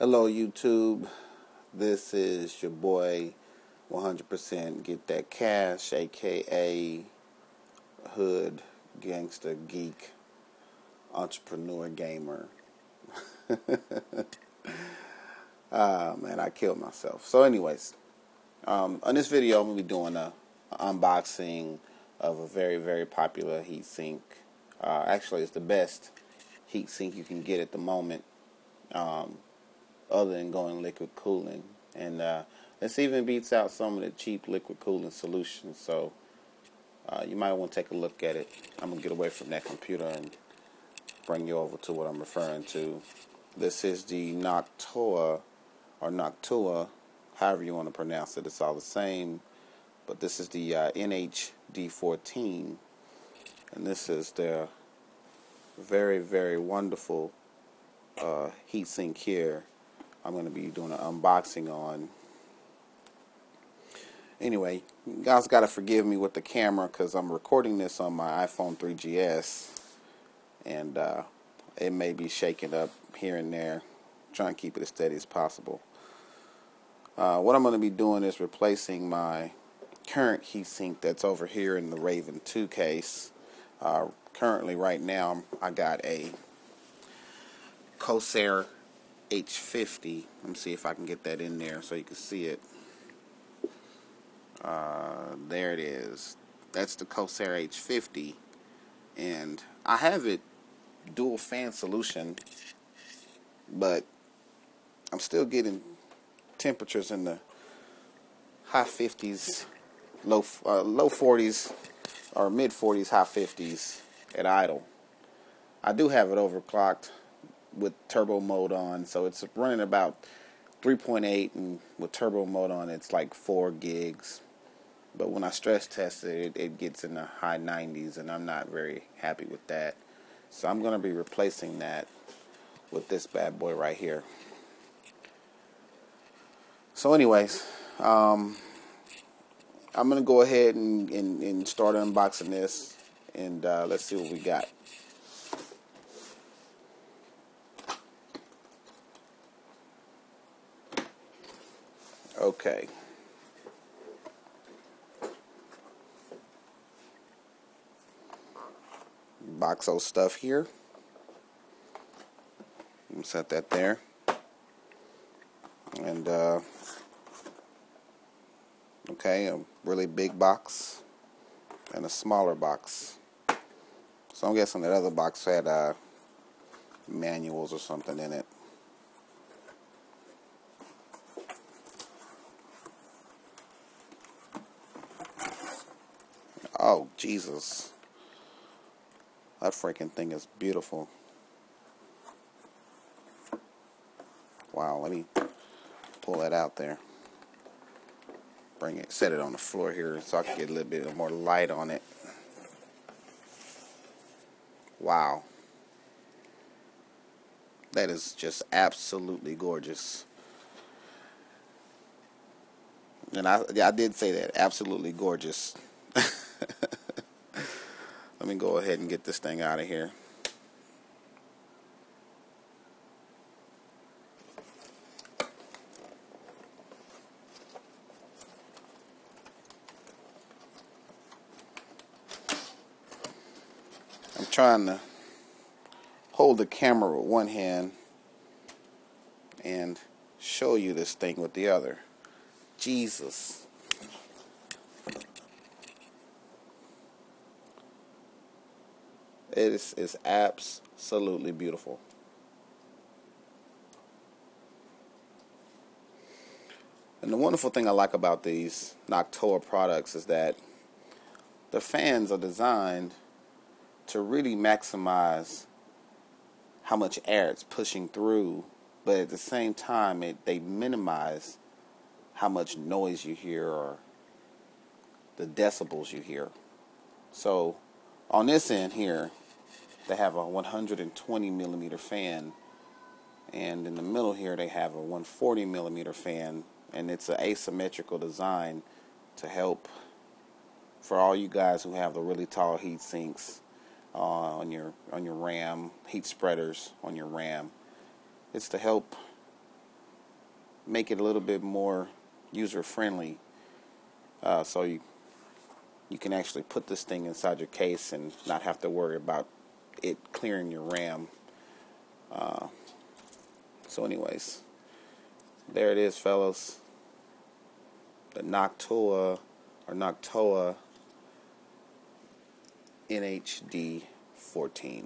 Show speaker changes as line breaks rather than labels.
Hello YouTube, this is your boy 100% Get That Cash, aka Hood Gangster Geek Entrepreneur Gamer. Man, I killed myself. So anyways, on this video I'm going to be doing an unboxing of a very popular heatsink. Actually, it's the best heatsink you can get at the moment. Other than going liquid cooling, and this even beats out some of the cheap liquid cooling solutions. So you might want to take a look at it. I'm gonna get away from that computer and bring you over to what I'm referring to. This is the Noctua, or Noctua, however you want to pronounce it. It's all the same, but this is the NH-D14, and this is the very wonderful heatsink here. I'm going to be doing an unboxing on. Anyway, you guys got to forgive me with the camera because I'm recording this on my iPhone 3GS, and it may be shaking up here and there. Trying to keep it as steady as possible. What I'm going to be doing is replacing my current heatsink that's over here in the Raven 2 case. Currently, right now, I got a Corsair NH-D14. Let me see if I can get that in there so you can see it. There it is. That's the Corsair NH-D14, and I have it dual fan solution, but I'm still getting temperatures in the high 50s, low 40s, or mid 40s, high 50s at idle. I do have it overclocked with turbo mode on, so it's running about 3.8, and with turbo mode on it's like 4 gigs. But when I stress test it, it gets in the high 90s, and I'm not very happy with that. So I'm going to be replacing that with this bad boy right here. So anyways, I'm going to go ahead and start unboxing this, and let's see what we got. Okay. Box of stuff here. Set that there. And okay, a really big box and a smaller box. So I'm guessing that other box had manuals or something in it. Oh, Jesus. That freaking thing is beautiful. Wow, let me pull that out there. Bring it, set it on the floor here so I can get a little bit more light on it. Wow. That is just absolutely gorgeous. And I did say that, absolutely gorgeous. Let me go ahead and get this thing out of here. I'm trying to hold the camera with one hand and show you this thing with the other. Jesus. It is absolutely beautiful. And the wonderful thing I like about these Noctua products is that the fans are designed to really maximize how much air it's pushing through, but at the same time they minimize how much noise you hear or the decibels you hear. So on this end here, they have a 120 millimeter fan, and in the middle here they have a 140 millimeter fan, and it's an asymmetrical design to help for all you guys who have the really tall heat sinks on your RAM, heat spreaders on your RAM. It's to help make it a little bit more user friendly, so you can actually put this thing inside your case and not have to worry about it clearing your RAM. So anyways, there it is, fellas. The Noctua NH-D14.